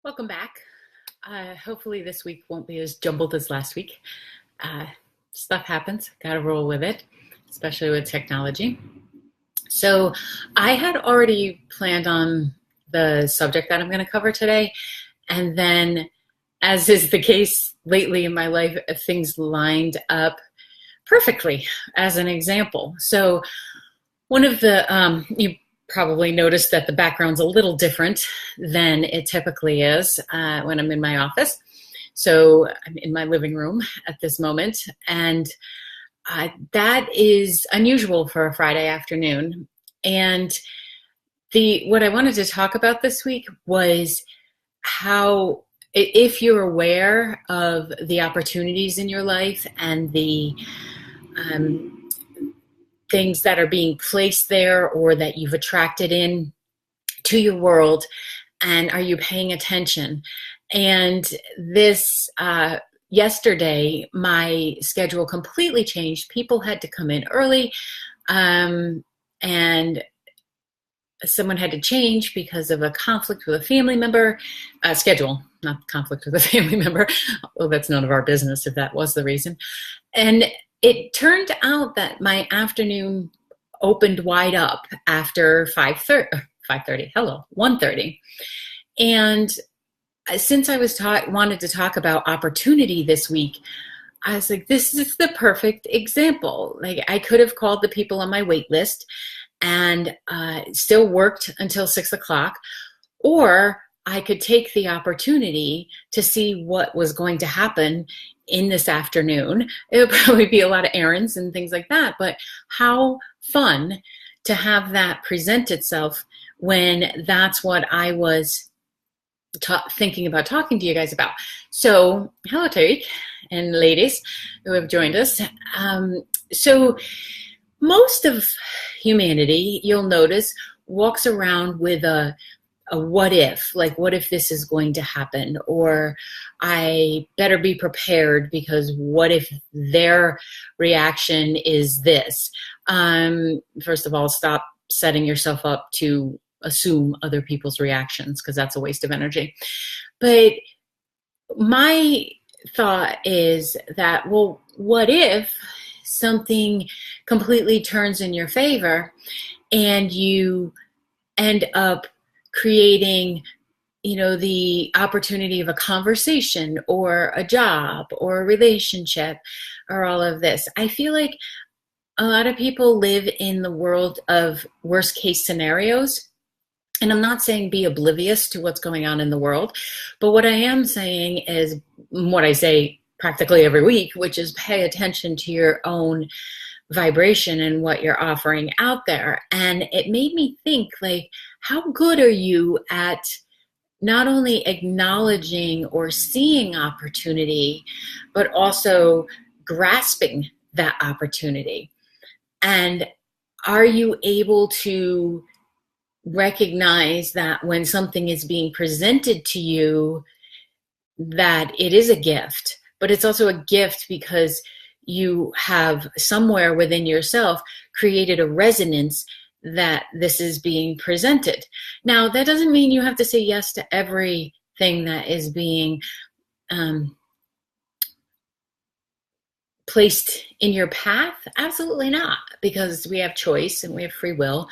Welcome back. Hopefully this week won't be as jumbled as last week. Uh, Stuff happens, gotta roll with it, especially with technology. So I had already planned on the subject that I'm going to cover today. And then, as is the case lately in my life, things lined up perfectly as an example. So one of you probably noticed that the background's a little different than it typically is when I'm in my office. So I'm in my living room at this moment, and that is unusual for a Friday afternoon. And what I wanted to talk about this week was how, if you're aware of the opportunities in your life and the things that are being placed there or that you've attracted in to your world, and are you paying attention? And this yesterday, my schedule completely changed. People had to come in early, and someone had to change because of a conflict with a family member. Schedule, not conflict with a family member. Well, that's none of our business if that was the reason. And it turned out that my afternoon opened wide up after 1:30. And since I wanted to talk about opportunity this week, I was like, this is the perfect example. Like, I could have called the people on my wait list and still worked until 6 o'clock, or I could take the opportunity to see what was going to happen in this afternoon. It would probably be a lot of errands and things like that, but how fun to have that present itself when that's what I was thinking about talking to you guys about. So, hello, Tariq and ladies who have joined us. So, most of humanity, you'll notice, walks around with a what if, like, what if this is going to happen? Or I better be prepared because what if their reaction is this? First of all, stop setting yourself up to assume other people's reactions, because that's a waste of energy. But my thought is that, well, what if something completely turns in your favor and you end up creating, the opportunity of a conversation or a job or a relationship or all of this? I feel like a lot of people live in the world of worst case scenarios. And I'm not saying be oblivious to what's going on in the world, but what I am saying is what I say practically every week, which is pay attention to your own vibration and what you're offering out there. And it made me think, like, how good are you at not only acknowledging or seeing opportunity, but also grasping that opportunity? And are you able to recognize that when something is being presented to you, that it is a gift, but it's also a gift because you have somewhere within yourself created a resonance that this is being presented. Now, that doesn't mean you have to say yes to everything that is being placed in your path. Absolutely not, because we have choice and we have free will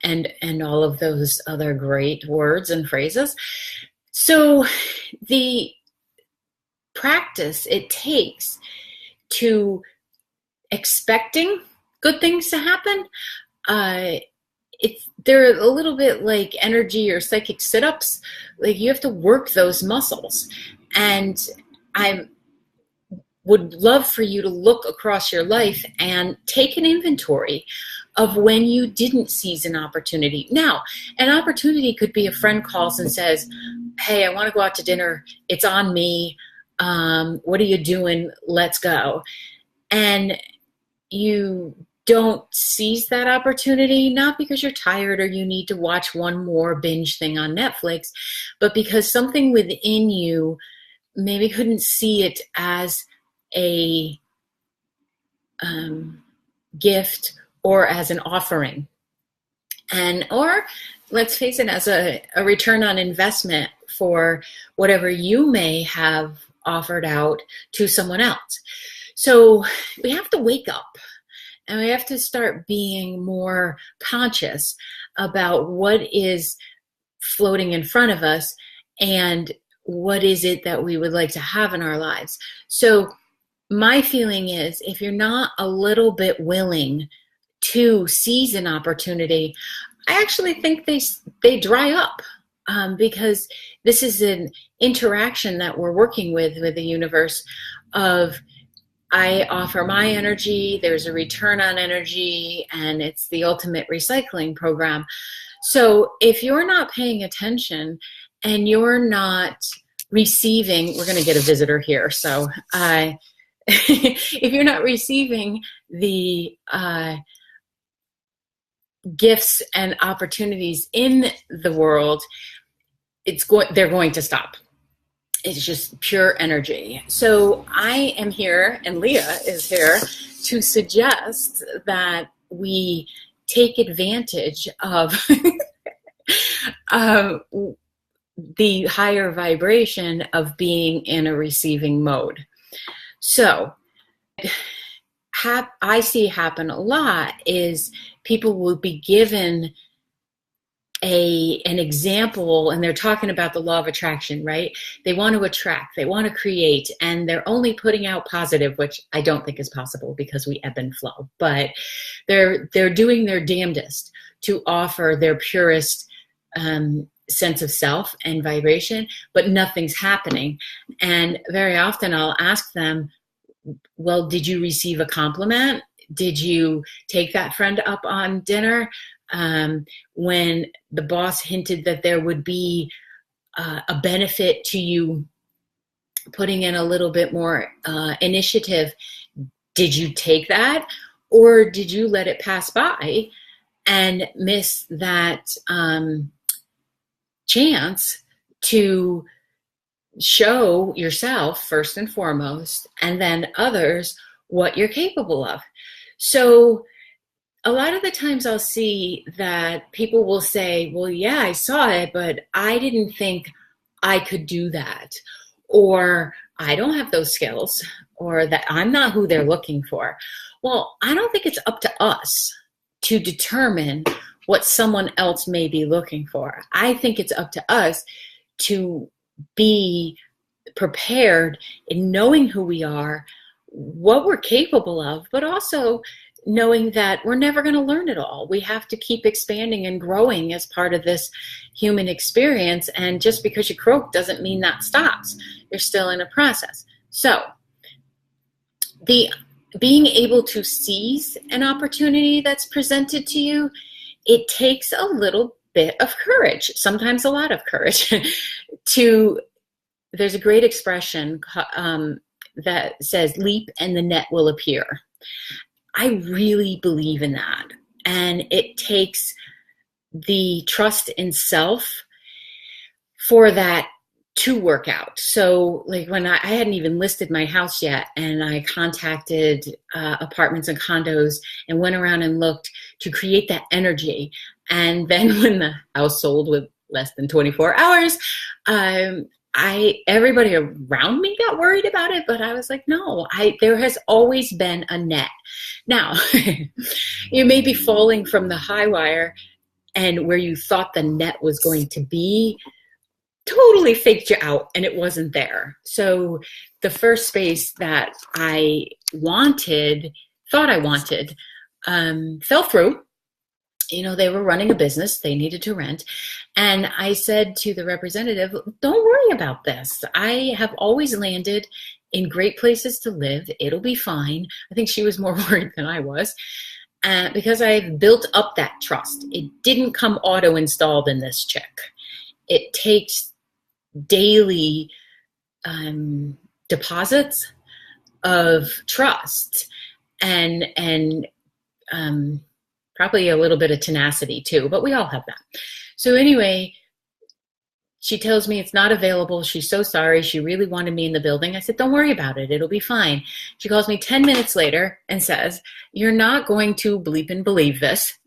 and all of those other great words and phrases. So the practice it takes to expecting good things to happen, they're a little bit like energy or psychic sit-ups. Like, you have to work those muscles. And I would love for you to look across your life and take an inventory of when you didn't seize an opportunity. Now, an opportunity could be a friend calls and says, hey, I want to go out to dinner. It's on me. What are you doing? Let's go. And you don't seize that opportunity, not because you're tired or you need to watch one more binge thing on Netflix, but because something within you maybe couldn't see it as a gift or as an offering. Or let's face it, as a return on investment for whatever you may have offered out to someone else. So we have to wake up and we have to start being more conscious about what is floating in front of us and what is it that we would like to have in our lives. So my feeling is, if you're not a little bit willing to seize an opportunity, I actually think they dry up, because this is an interaction that we're working with the universe of, I offer my energy, there's a return on energy, and it's the ultimate recycling program. So if you're not paying attention and you're not receiving, we're going to get a visitor here. So if you're not receiving the gifts and opportunities in the world, they're going to stop. It's just pure energy. So I am here, and Leah is here, to suggest that we take advantage of the higher vibration of being in a receiving mode. So I see happen a lot is people will be given an example, and they're talking about the law of attraction, right? They want to attract, they want to create, and they're only putting out positive, which I don't think is possible because we ebb and flow, but they're doing their damnedest to offer their purest sense of self and vibration, but nothing's happening. And very often I'll ask them, well, did you receive a compliment? Did you take that friend up on dinner? When the boss hinted that there would be a benefit to you putting in a little bit more initiative, did you take that? Or did you let it pass by and miss that chance to show yourself first and foremost, and then others, what you're capable of? So a lot of the times I'll see that people will say, well, yeah, I saw it, but I didn't think I could do that. Or I don't have those skills, or that I'm not who they're looking for. Well, I don't think it's up to us to determine what someone else may be looking for. I think it's up to us to be prepared in knowing who we are, what we're capable of, but also knowing that we're never going to learn it all. We have to keep expanding and growing as part of this human experience. And just because you croak doesn't mean that stops. You're still in a process. So being able to seize an opportunity that's presented to you, it takes a little bit of courage, sometimes a lot of courage. There's a great expression that says, leap and the net will appear. I really believe in that. And it takes the trust in self for that to work out. So like when I hadn't even listed my house yet, and I contacted apartments and condos and went around and looked to create that energy. And then when the house sold with less than 24 hours, everybody around me got worried about it, but I was like, no, there has always been a net. Now, you may be falling from the high wire, and where you thought the net was going to be totally faked you out, and it wasn't there. So the first space that I thought I wanted, fell through. You know, they were running a business, they needed to rent. And I said to the representative, don't worry about this. I have always landed in great places to live. It'll be fine. I think she was more worried than I was, because I've built up that trust. It didn't come auto-installed in this chick. It takes daily deposits of trust and probably a little bit of tenacity too, but we all have that. So anyway, she tells me it's not available. She's so sorry. She really wanted me in the building. I said, don't worry about it. It'll be fine. She calls me 10 minutes later and says, you're not going to bleep and believe this.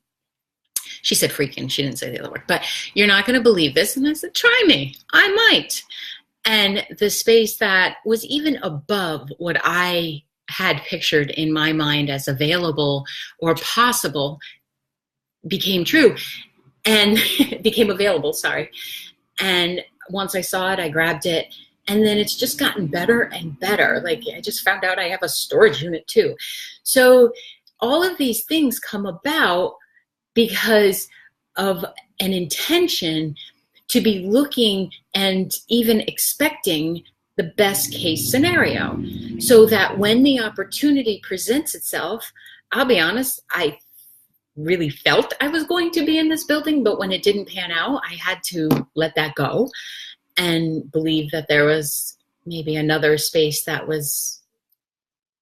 She said freaking. She didn't say the other word. But you're not going to believe this. And I said, try me. I might. And the space that was even above what I had pictured in my mind as available or possible became true and became available, sorry. And once I saw it, I grabbed it. And then it's just gotten better and better. Like I just found out I have a storage unit too. So all of these things come about because of an intention to be looking and even expecting the best case scenario, so that when the opportunity presents itself, I'll be honest, I really felt I was going to be in this building, but when it didn't pan out, I had to let that go and believe that there was maybe another space that was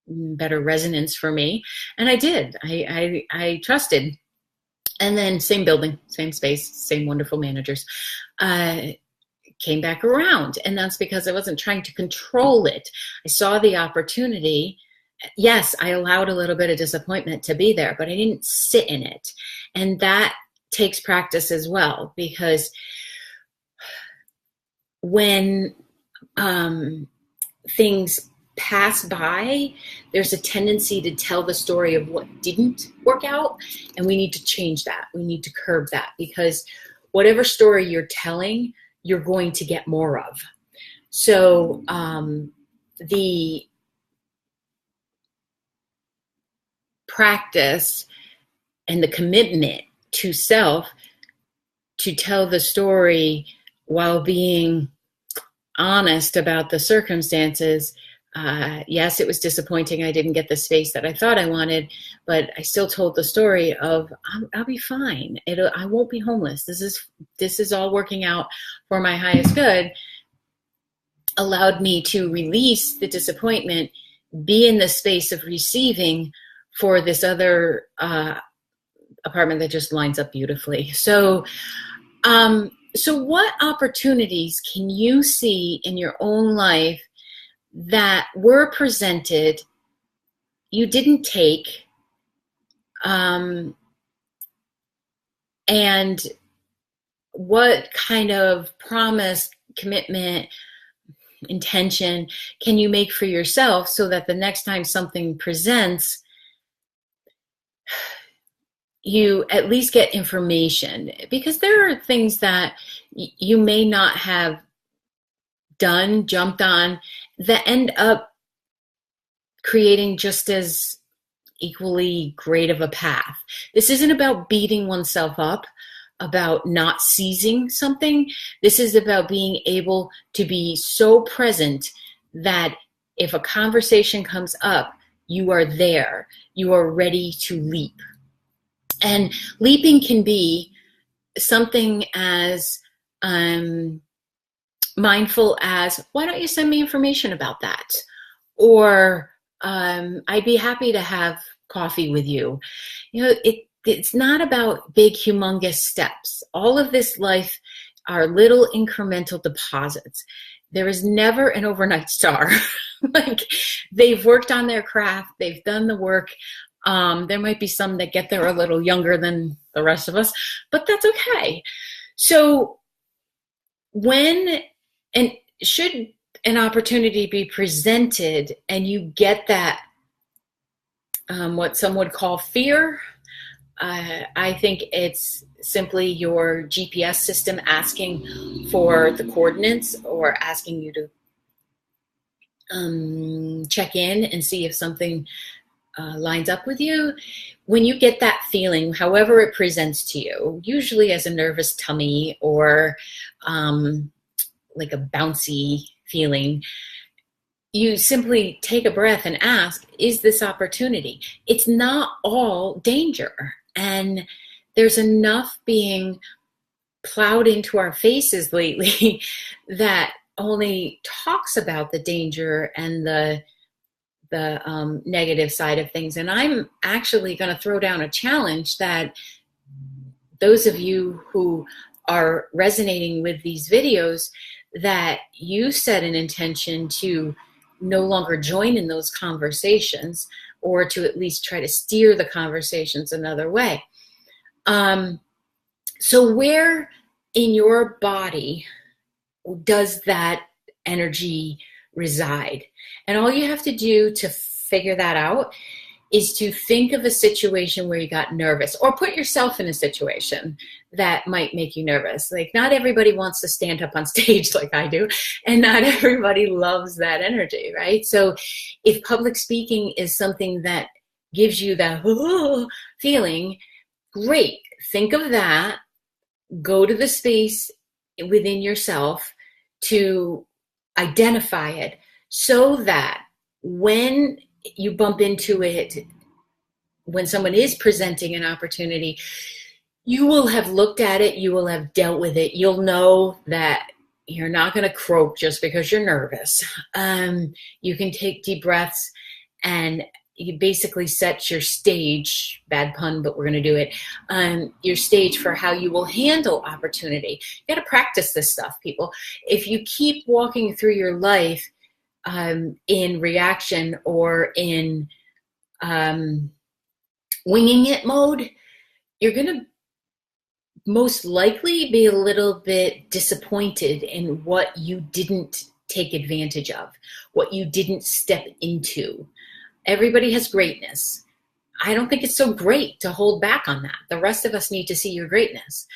better resonance for me. And I did. I trusted. And then same building, same space, same wonderful managers, came back around. And that's because I wasn't trying to control it. I saw the opportunity. Yes, I allowed a little bit of disappointment to be there, but I didn't sit in it. And that takes practice as well, because when things pass by, there's a tendency to tell the story of what didn't work out, and we need to change that. We need to curb that, because whatever story you're telling, you're going to get more of. So the practice and the commitment to self to tell the story while being honest about the circumstances. Yes, it was disappointing. I didn't get the space that I thought I wanted, but I still told the story of I'll be fine. I won't be homeless. This is all working out for my highest good. Allowed me to release the disappointment, be in the space of receiving for this other apartment that just lines up beautifully. So what opportunities can you see in your own life that were presented, you didn't take, and what kind of promise, commitment, intention can you make for yourself so that the next time something presents, you at least get information? Because there are things that you may not have done, jumped on, that end up creating just as equally great of a path. This isn't about beating oneself up about not seizing something. This is about being able to be so present that if a conversation comes up, you are there. You are ready to leap. And leaping can be something as mindful as, why don't you send me information about that? Or I'd be happy to have coffee with you. You know, it's not about big, humongous steps. All of this life are little incremental deposits. There is never an overnight star. Like, they've worked on their craft. They've done the work. There might be some that get there a little younger than the rest of us, but that's okay. So should an opportunity be presented and you get that, what some would call fear, I think it's simply your GPS system asking for the coordinates or asking you to check in and see if something lines up with you. When you get that feeling, however it presents to you, usually as a nervous tummy or like a bouncy feeling, you simply take a breath and ask, is this opportunity? It's not all danger. And there's enough being plowed into our faces lately that only talks about the danger and the negative side of things. And I'm actually going to throw down a challenge that those of you who are resonating with these videos, that you set an intention to no longer join in those conversations, or to at least try to steer the conversations another way. So where in your body does that energy reside? And all you have to do to figure that out is to think of a situation where you got nervous, or put yourself in a situation that might make you nervous. Like, not everybody wants to stand up on stage like I do, and not everybody loves that energy, right? So if public speaking is something that gives you that feeling, great. Think of that. Go to the space within yourself to identify it, so that when you bump into it, when someone is presenting an opportunity, you will have looked at it, you will have dealt with it. You'll know that you're not going to croak just because you're nervous. You can take deep breaths, and you basically set your stage, bad pun, but we're going to do it, your stage for how you will handle opportunity. You got to practice this stuff, people. If you keep walking through your life in reaction or in winging it mode, you're going to most likely be a little bit disappointed in what you didn't take advantage of, what you didn't step into. Everybody has greatness. I don't think it's so great to hold back on that. The rest of us need to see your greatness.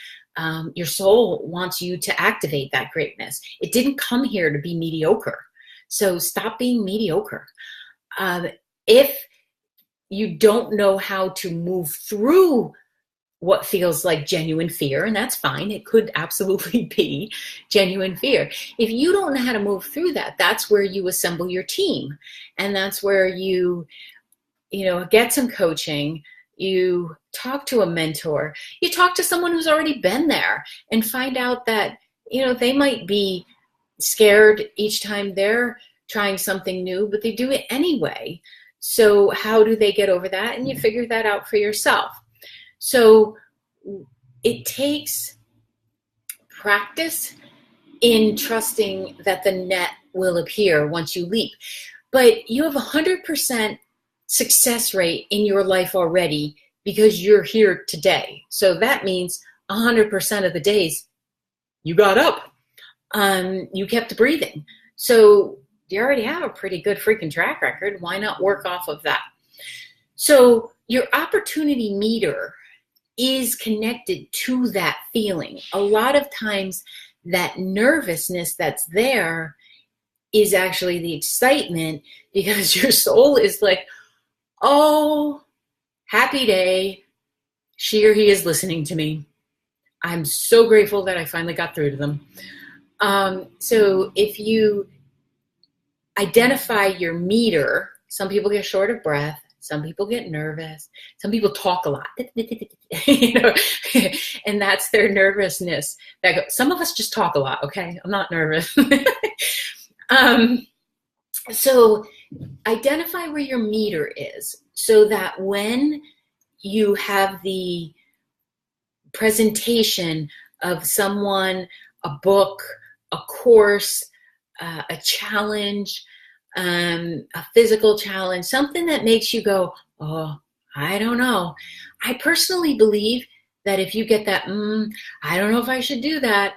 Your soul wants you to activate that greatness. It didn't come here to be mediocre. So stop being mediocre. If you don't know how to move through what feels like genuine fear, and that's fine, it could absolutely be genuine fear. If you don't know how to move through that, that's where you assemble your team. And that's where you get some coaching, you talk to a mentor, you talk to someone who's already been there, and find out that, they might be scared each time they're trying something new, but they do it anyway. So how do they get over that? And you figure that out for yourself. So it takes practice in trusting that the net will appear once you leap. But you have 100% success rate in your life already because you're here today. So that means 100% of the days you got up. You kept breathing. So you already have a pretty good freaking track record. Why not work off of that? So your opportunity meter is connected to that feeling. A lot of times that nervousness that's there is actually the excitement, because your soul is like, oh, happy day. She or he is listening to me. I'm so grateful that I finally got through to them. So if you identify your meter, some people get short of breath, some people get nervous, some people talk a lot, and that's their nervousness. Some of us just talk a lot, okay? I'm not nervous. So identify where your meter is, so that when you have the presentation of someone, a book, a course, a challenge, a physical challenge, something that makes you go, oh, I don't know. I personally believe that if you get that, I don't know if I should do that,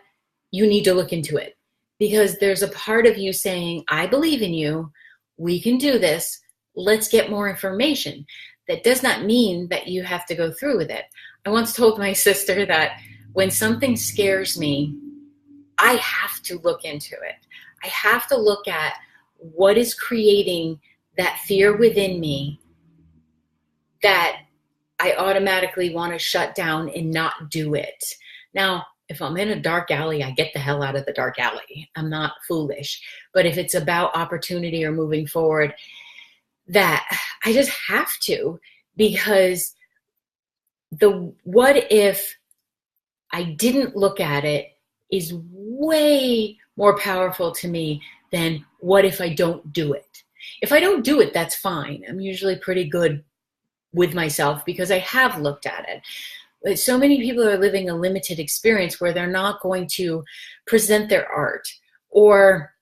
you need to look into it, because there's a part of you saying, I believe in you. We can do this. Let's get more information. That does not mean that you have to go through with it. I once told my sister that when something scares me, I have to look into it. I have to look at what is creating that fear within me that I automatically want to shut down and not do it. Now, if I'm in a dark alley, I get the hell out of the dark alley. I'm not foolish. But if it's about opportunity or moving forward, that I just have to, because the what if I didn't look at it is way more powerful to me than what if I don't do it. If I don't do it, that's fine. I'm usually pretty good with myself because I have looked at it. But so many people are living a limited experience where they're not going to present their art, or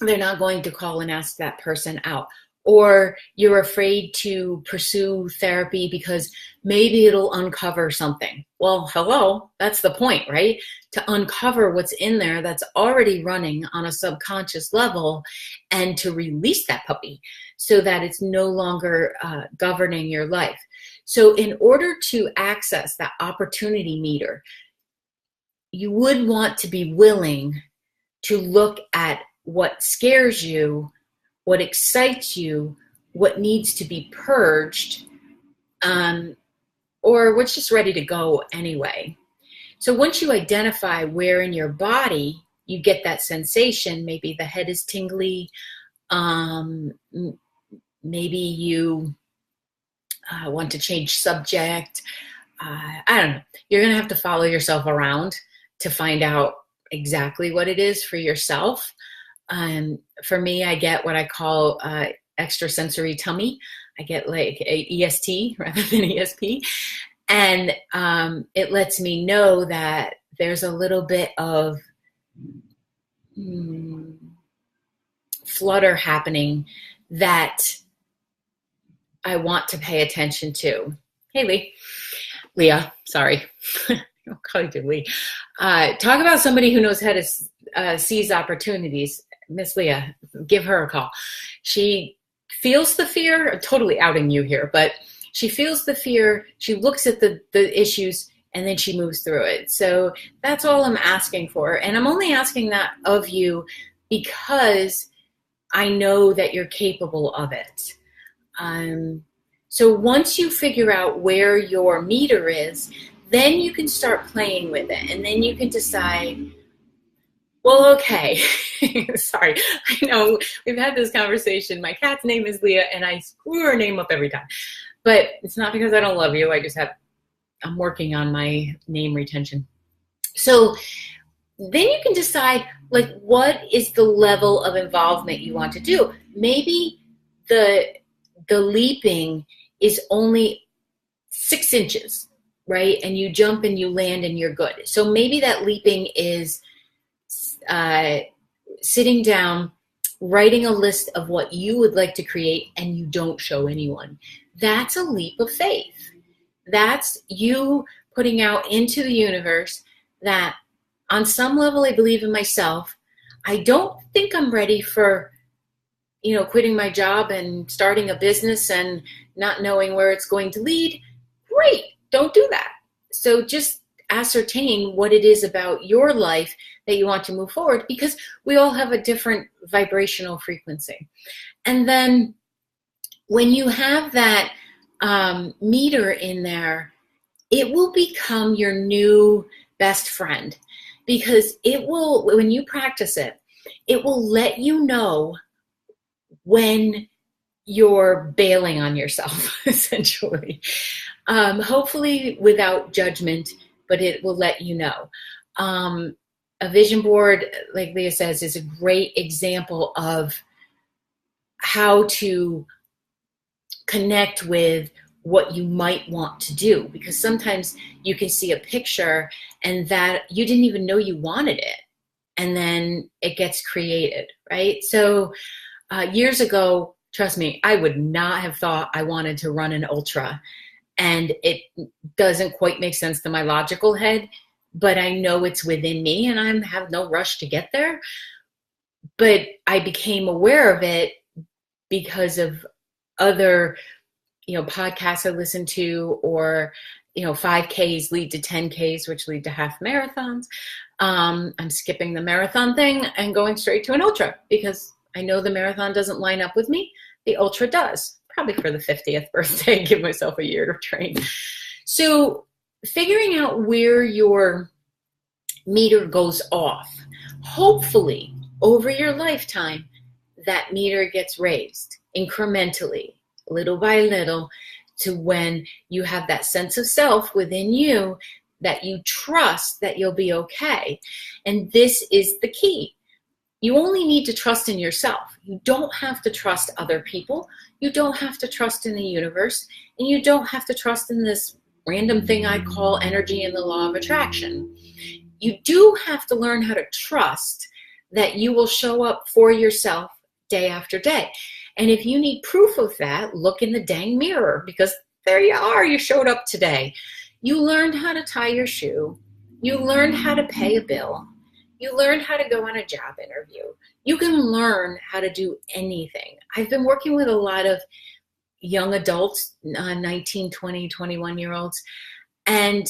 they're not going to call and ask that person out, or you're afraid to pursue therapy because maybe it'll uncover something. Well, hello, that's the point, right? To uncover what's in there that's already running on a subconscious level, and to release that puppy so that it's no longer governing your life. So in order to access that opportunity meter, you would want to be willing to look at what scares you, what excites you, what needs to be purged, or what's just ready to go anyway. So once you identify where in your body you get that sensation, maybe the head is tingly, maybe you want to change subject, I don't know. You're going to have to follow yourself around to find out exactly what it is for yourself. For me, I get what I call extrasensory tummy. I get like a EST rather than ESP. And it lets me know that there's a little bit of flutter happening that I want to pay attention to. Hey, Leah, sorry. I'll call you Lee. Talk about somebody who knows how to seize opportunities. Miss Leah, give her a call. She feels the fear, I'm totally outing you here, but she feels the fear, she looks at the issues, and then she moves through it. So that's all I'm asking for. And I'm only asking that of you because I know that you're capable of it. So once you figure out where your meter is, then you can start playing with it. And then you can decide, well, okay, sorry, I know we've had this conversation. My cat's name is Leah, and I screw her name up every time. But it's not because I don't love you. I'm working on my name retention. So then you can decide, like, what is the level of involvement you want to do? Maybe the leaping is only 6 inches, right? And you jump and you land and you're good. So maybe that leaping is sitting down, writing a list of what you would like to create, and you don't show anyone. That's a leap of faith. That's you putting out into the universe that on some level I believe in myself. I don't think I'm ready for, quitting my job and starting a business and not knowing where it's going to lead. Great, don't do that. So just ascertain what it is about your life that you want to move forward, because we all have a different vibrational frequency. And then when you have that meter in there, it will become your new best friend, because it will, when you practice it, it will let you know when you're bailing on yourself, essentially. Hopefully without judgment, but it will let you know. A vision board, like Leah says, is a great example of how to connect with what you might want to do, because sometimes you can see a picture and that you didn't even know you wanted it, and then it gets created, right? So years ago, trust me, I would not have thought I wanted to run an ultra, and it doesn't quite make sense to my logical head, but I know it's within me and I have no rush to get there. But I became aware of it because of other, podcasts I listened to, or, 5Ks lead to 10Ks, which lead to half marathons. I'm skipping the marathon thing and going straight to an ultra because I know the marathon doesn't line up with me. The ultra does, probably for the 50th birthday, give myself a year to train. So figuring out where your meter goes off, hopefully over your lifetime, that meter gets raised incrementally, little by little, to when you have that sense of self within you that you trust that you'll be okay. And this is the key. You only need to trust in yourself. You don't have to trust other people. You don't have to trust in the universe. And you don't have to trust in this random thing I call energy and the law of attraction. You do have to learn how to trust that you will show up for yourself day after day. And if you need proof of that, look in the dang mirror, because there you are. You showed up today. You learned how to tie your shoe. You learned how to pay a bill. You learned how to go on a job interview. You can learn how to do anything. I've been working with a lot of young adults, 19, 20, 21-year-olds, and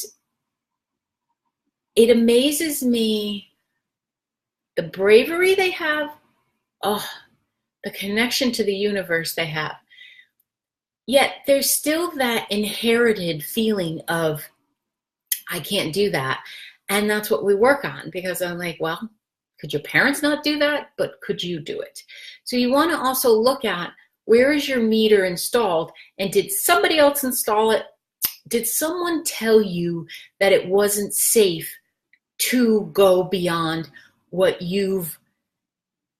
it amazes me the bravery they have, the connection to the universe they have. Yet there's still that inherited feeling of, I can't do that. And that's what we work on, because I'm like, well, could your parents not do that? But could you do it? So you want to also look at, where is your meter installed? And did somebody else install it? Did someone tell you that it wasn't safe to go beyond what you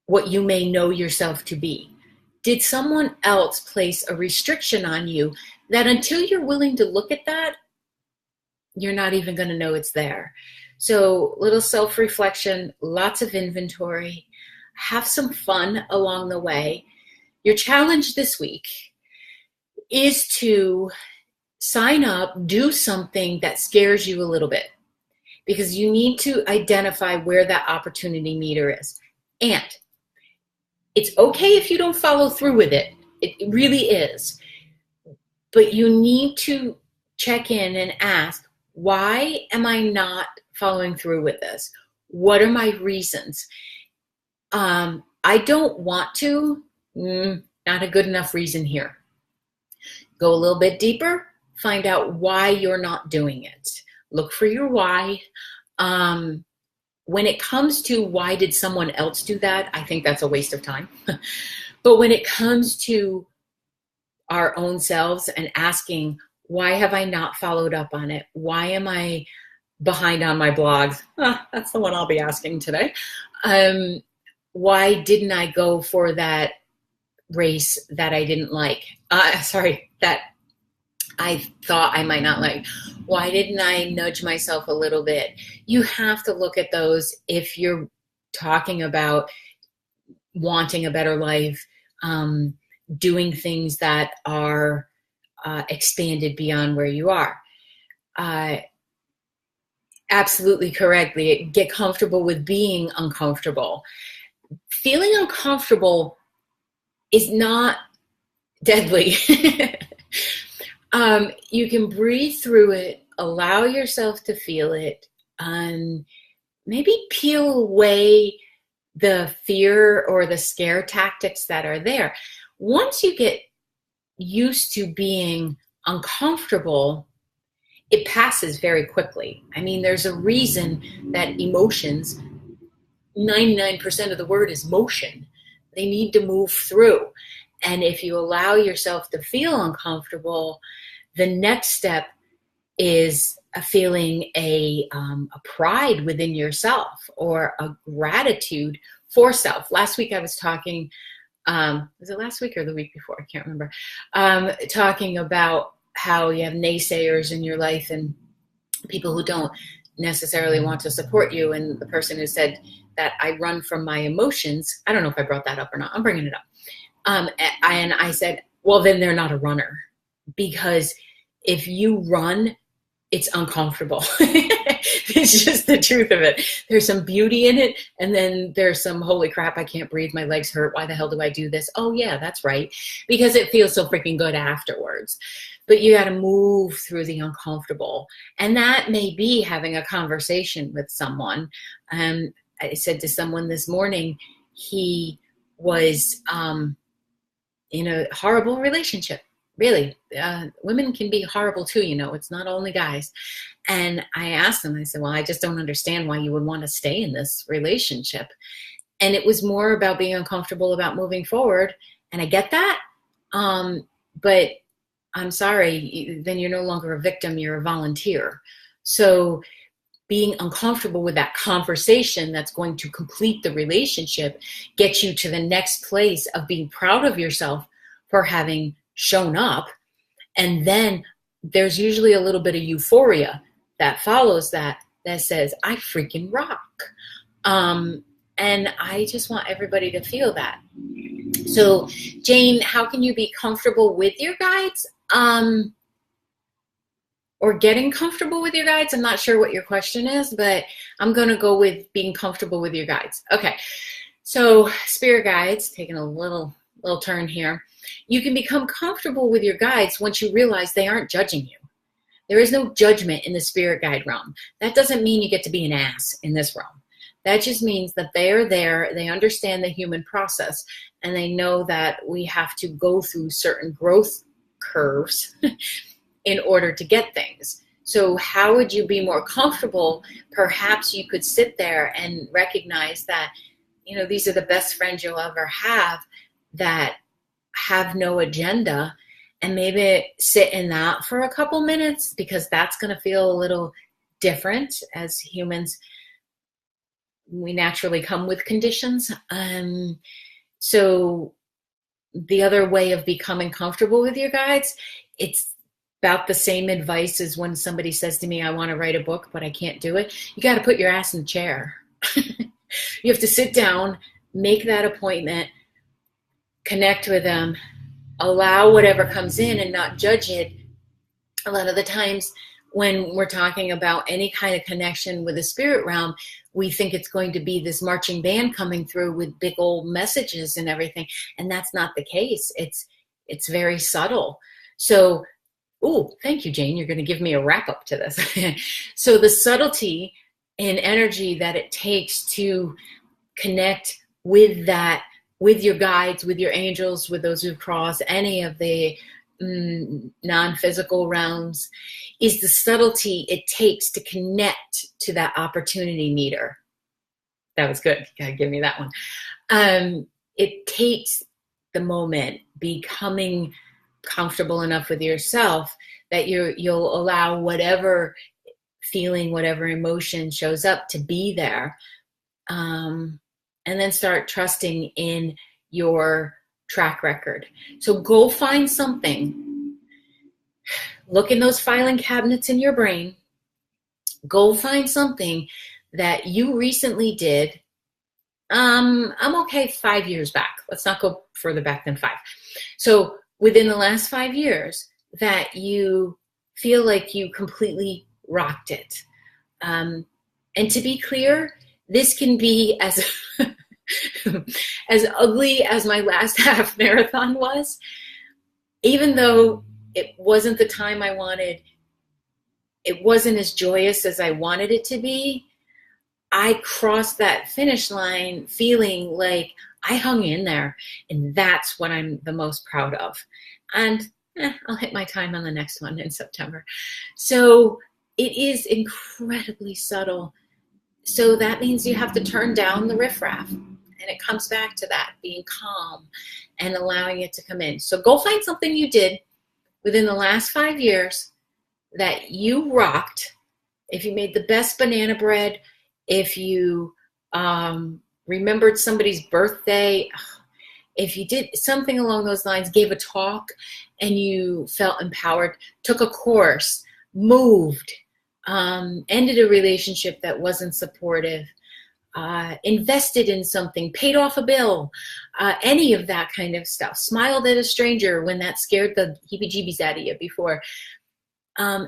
may know yourself to be? Did someone else place a restriction on you that until you're willing to look at that, you're not even going to know it's there? So little self-reflection, lots of inventory, have some fun along the way. Your challenge this week is to sign up, do something that scares you a little bit, because you need to identify where that opportunity meter is. And it's okay if you don't follow through with it. It really is. But you need to check in and ask, why am I not following through with this? What are my reasons? I don't want to. Not a good enough reason here. Go a little bit deeper. Find out why you're not doing it. Look for your why. When it comes to why did someone else do that, I think that's a waste of time. But when it comes to our own selves and asking, why have I not followed up on it? Why am I behind on my blogs? That's the one I'll be asking today. Why didn't I go for that race that I didn't like? That I thought I might not like. Why didn't I nudge myself a little bit? You have to look at those if you're talking about wanting a better life, doing things that are expanded beyond where you are. Absolutely correctly. Get comfortable with being uncomfortable. Feeling uncomfortable is not deadly. You can breathe through it, allow yourself to feel it, and maybe peel away the fear or the scare tactics that are there. Once you get used to being uncomfortable, it passes very quickly. I mean, there's a reason that emotions, 99% of the word is motion. They need to move through. And if you allow yourself to feel uncomfortable, the next step is feeling a pride within yourself, or a gratitude for self. Last week I was talking, was it last week or the week before? I can't remember. Talking about how you have naysayers in your life and people who don't necessarily want to support you. And the person who said that I run from my emotions, I don't know if I brought that up or not. I'm bringing it up. And I said, well, then they're not a runner, because if you run, it's uncomfortable. It's just the truth of it. There's some beauty in it. And then there's some, holy crap, I can't breathe. My legs hurt. Why the hell do I do this? Oh yeah, that's right. Because it feels so freaking good afterwards. But you got to move through the uncomfortable. And that may be having a conversation with someone. I said to someone this morning, he was in a horrible relationship. Really, women can be horrible too, it's not only guys. And I asked him, I said, well, I just don't understand why you would want to stay in this relationship. And it was more about being uncomfortable about moving forward. And I get that. But I'm sorry, then you're no longer a victim, you're a volunteer. So being uncomfortable with that conversation that's going to complete the relationship gets you to the next place of being proud of yourself for having shown up. And then there's usually a little bit of euphoria that follows that says, I freaking rock. And I just want everybody to feel that. So Jane, how can you be comfortable with your guides? Or getting comfortable with your guides? I'm not sure what your question is, but I'm gonna go with being comfortable with your guides. Okay, so spirit guides, taking a little turn here. You can become comfortable with your guides once you realize they aren't judging you. There is no judgment in the spirit guide realm. That doesn't mean you get to be an ass in this realm. That just means that they are there, they understand the human process, and they know that we have to go through certain growth curves in order to get things. So how would you be more comfortable? Perhaps you could sit there and recognize that, you know, these are the best friends you'll ever have that have no agenda, and maybe sit in that for a couple minutes, because that's going to feel a little different. As humans, we naturally come with conditions. So the other way of becoming comfortable with your guides, it's about the same advice as when somebody says to me, I want to write a book, but I can't do it. You got to put your ass in the chair. You have to sit down, make that appointment, connect with them, allow whatever comes in and not judge it. A lot of the times when we're talking about any kind of connection with the spirit realm, we think it's going to be this marching band coming through with big old messages and everything. And that's not the case. It's very subtle. So, oh, thank you, Jane. You're going to give me a wrap up to this. So the subtlety and energy that it takes to connect with that, with your guides, with your angels, with those who cross any of the non-physical realms, is the subtlety it takes to connect to that opportunity meter. That was good. You gotta give me that one. It takes the moment, becoming comfortable enough with yourself that you'll allow whatever feeling, whatever emotion shows up to be there. And then start trusting in your track record. So go find something. Look in those filing cabinets in your brain. Go find something that you recently did. I'm okay 5 years back. Let's not go further back than 5. So within the last 5 years that you feel like you completely rocked it. And to be clear, this can be as as ugly as my last half marathon was. Even though it wasn't the time I wanted, it wasn't as joyous as I wanted it to be, I crossed that finish line feeling like I hung in there, and that's what I'm the most proud of. And I'll hit my time on the next one in September. So it is incredibly subtle. So that means you have to turn down the riffraff. And it comes back to that, being calm and allowing it to come in. So go find something you did within the last 5 years that you rocked. If you made the best banana bread, if you remembered somebody's birthday, if you did something along those lines, gave a talk and you felt empowered, took a course, moved, ended a relationship that wasn't supportive, invested in something, paid off a bill, any of that kind of stuff, smiled at a stranger when that scared the heebie-jeebies out of you before,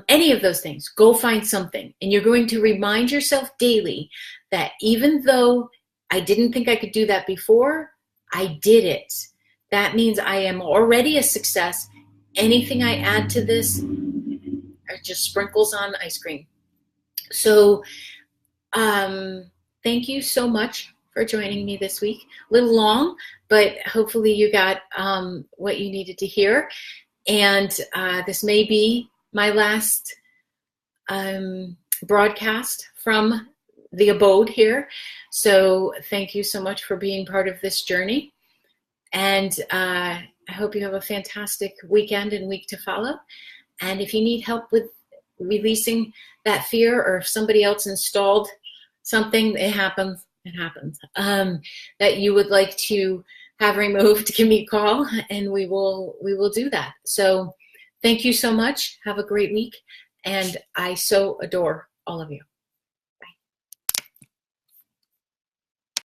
any of those things, go find something. And you're going to remind yourself daily that even though I didn't think I could do that before, I did it. That means I am already a success. Anything I add to this are just sprinkles on ice cream. So, thank you so much for joining me this week. A little long, but hopefully you got what you needed to hear. And this may be my last broadcast from the abode here. So thank you so much for being part of this journey. And I hope you have a fantastic weekend and week to follow. And if you need help with releasing that fear, or if somebody else installed something, it happens, that you would like to have removed, give me a call and we will do that. So thank you so much. Have a great week. And I so adore all of you.